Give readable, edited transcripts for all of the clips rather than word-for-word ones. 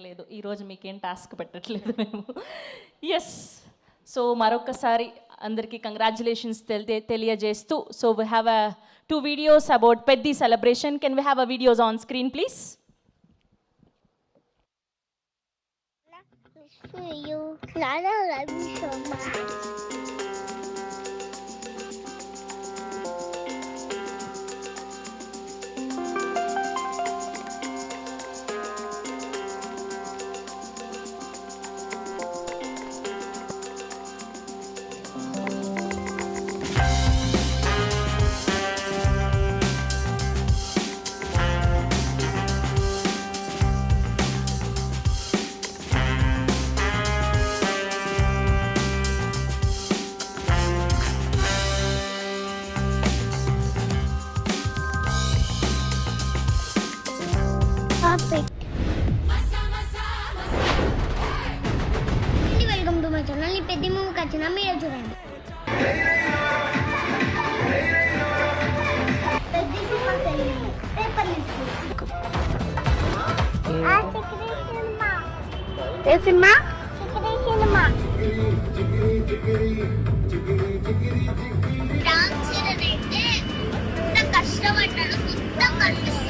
లేదు, ఈరోజు మీకేం టాస్క్ పెట్టట్లేదు మేము. ఎస్, సో మరొకసారి అందరికీ కంగ్రాచులేషన్స్ తెలియజేస్తూ, so we have a 2 videos about Peddi celebration. Can we have a videos on screen please? You, Clara, love you so much. Topic. Welcome to my channel. ఈ పెద్ద మూవీకి వచ్చిన మీరే చూడండి. పెద్ద సినిమా పేపర్ సినిమా. ఏ సినిమా? సినిమా. రామ్ చరణ్ అయితే ఎంత కష్టపడ్డాడు మొత్తం కనిపిస్తుంది.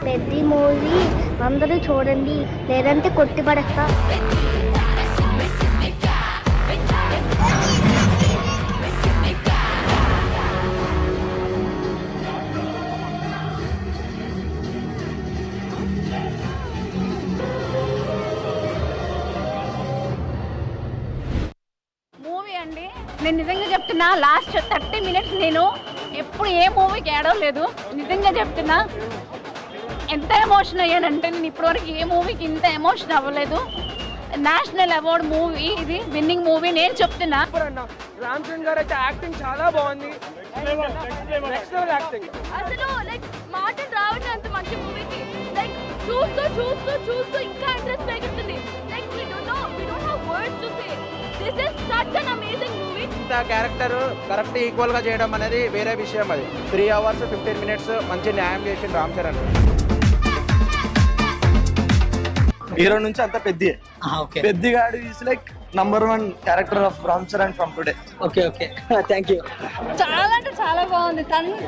పెద్ద మూవీ అందరూ చూడండి, లేదంటే కొట్టి పడేస్తా. నేను నిజంగా చెప్తున్నా, లాస్ట్ 30 minutes నేను ఎప్పుడు ఏ మూవీకి ఏడవలేదు. నిజంగా చెప్తున్నా, ఎంత ఎమోషన్ అయ్యానంటే నేను ఇప్పటివరకు ఏ మూవీకి ఇంత ఎమోషన్ అవ్వలేదు. నేషనల్ అవార్డ్ మూవీ ఇది, విన్నింగ్ మూవీ. నేను చెప్తున్నా రామ్ చరణ్ గారు అయితే యాక్టింగ్ చాలా బాగుంది. Next level acting. అసలు లైక్ మాటలు రావట్లేదు అంత మంచి మూవీకి. లైక్ చూస్తూ చూస్తూ చూస్తూ ఇంకా ఇంట్రెస్ట్ పెరుగుతుంది. Like we don't have words to say. This is such an amazing movie. ఇంత క్యారెక్టర్ కరెక్ట్ ఈక్వల్ గా చేయడం అనేది వేరే విషయం. అది 3 hours 15 minutes మంచి న్యాయం చేసింది రామ్ చరణ్. హీరో నుంచి అంత పెద్ద పెద్దిగాడు is like #1 character of Ram Charan from today. Okay okay thank you. చాలా అంటే చాలా బాగుంది.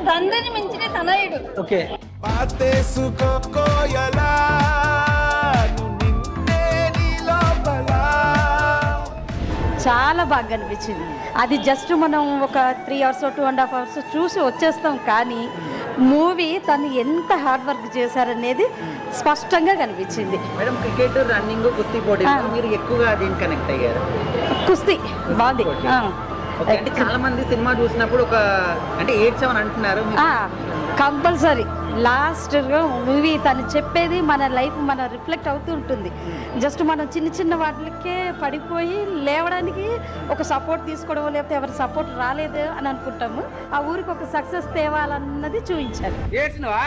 తండ్రిని మించిన తనయుడు. ఓకే చాలా బాగా అనిపించింది. అది జస్ట్ మనం ఒక 3 hours 2.5 hours చూసి వచ్చేస్తాం, కానీ మూవీ తను ఎంత హార్డ్ వర్క్ చేశారనేది స్పష్టంగా కనిపించింది. మేడం, క్రికెట్, రన్నింగ్, కుస్తీ పోటీ మీరు ఎక్కువగా దీనికి కనెక్ట్ అయ్యారు? కుస్తీ బాగుంది. అంటే చాలా మంది సినిమా చూసినప్పుడు ఒక అంటే ఏడ్చామని అంటున్నారు. కంపల్సరీ లాస్ట్ మూవీ తను చెప్పేది మన లైఫ్ మన రిఫ్లెక్ట్ అవుతూ ఉంటుంది. జస్ట్ మనం చిన్న చిన్న వాటికే పడిపోయి లేవడానికి ఒక సపోర్ట్ తీసుకోవడం, లేకపోతే ఎవరి సపోర్ట్ రాలేదు అని అనుకుంటాము. ఆ ఊరికి ఒక సక్సెస్ తేవాలన్నది చూపించారు. చేసినవా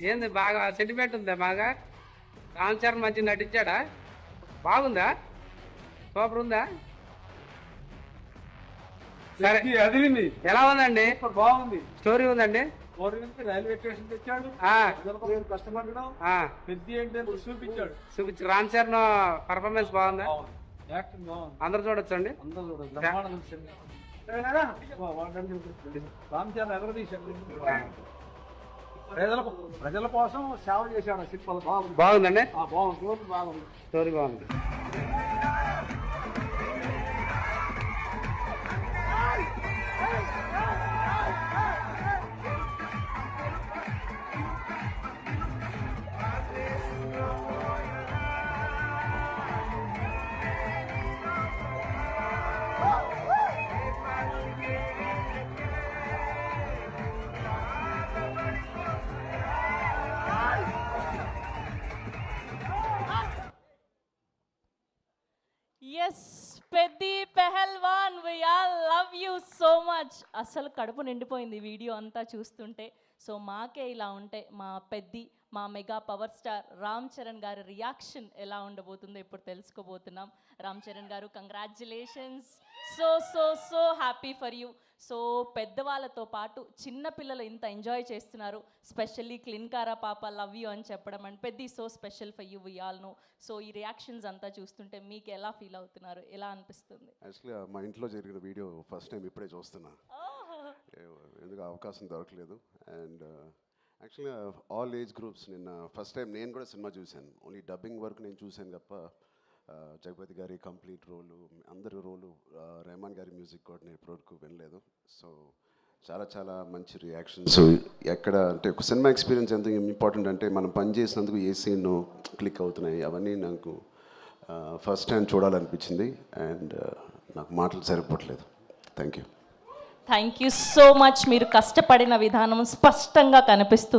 ఏంది? బాగా సెంటిమెంట్ ఉందా? బాగా రామ్ చరణ్ మంచి నటించాడా? బాగుందా? సూపర్ ఉందా? సరే, అది ఎలా ఉందండి? బాగుంది. స్టోరీ ఉందండి. రైల్వే స్టేషన్ తెచ్చాడు, కష్టపడడం చూపించాడు. రామ్ చరణ్ పర్ఫార్మెన్స్ బాగుందా? అందరు చూడొచ్చండి. రామ్ చరణ్ ఎగరదీశాడు. ప్రజల కోసం సేవ చేశాడు. సినిమా బాగుందండి. బాగుంది. స్టోరీ బాగుంది. Yes, Peddi Pehlwan, we all love you so much. అసలు కడుపు నిండిపోయింది వీడియో అంతా చూస్తుంటే. సో మాకే ఇలా ఉంటే మా పెద్ది, మా mega power star Ram Charan గారి రియాక్షన్ ఎలా ఉండబోతుందో ఇప్పుడు తెలుసుకోబోతున్నాం. రామ్ చరణ్ గారు, congratulations. So so so happy for you. So పెద్దవాళ్ళతో పాటు చిన్న పిల్లలు ఇంత ఎంజాయ్ చేస్తున్నారు. స్పెషల్లీ క్లిన్కారా పాప లవ్ యూ అని చెప్పడం అండ్ పెద్ద so special for you we all know. So ఈ రియాక్షన్స్ అంతా చూస్తుంటే మీకు ఎలా ఫీల్ అవుతున్నారు, ఎలా అనిపిస్తుంది? యాక్చువల్లీ మా ఇంట్లో జరిగిన వీడియో ఫస్ట్ టైం ఇప్పుడే చూస్తున్నా, ఎందుకు అవకాశం దొరకలేదు. And actually all age groups నిన్న ఫస్ట్ టైం నేను కూడా సినిమా చూశాను. ఓన్లీ డబ్బింగ్ వరకు నేను చూశాను తప్ప జగపతి గారి కంప్లీట్ రోలు, అందరి రోలు, రెహమాన్ గారి మ్యూజిక్ కూడా నేను ఇప్పటివరకు వినలేదు. సో చాలా చాలా మంచి రియాక్షన్స్. ఎక్కడ అంటే ఒక సినిమా ఎక్స్పీరియన్స్ ఎంత ఇంపార్టెంట్ అంటే మనం పని చేసినందుకు ఏ సీన్ క్లిక్ అవుతున్నాయి అవన్నీ నాకు ఫస్ట్ టైం చూడాలనిపించింది. అండ్ నాకు మాటలు సరిపోవట్లేదు. Thank you. Thank you so much. మీరు కష్టపడిన విధానం స్పష్టంగా కనిపిస్తుంది.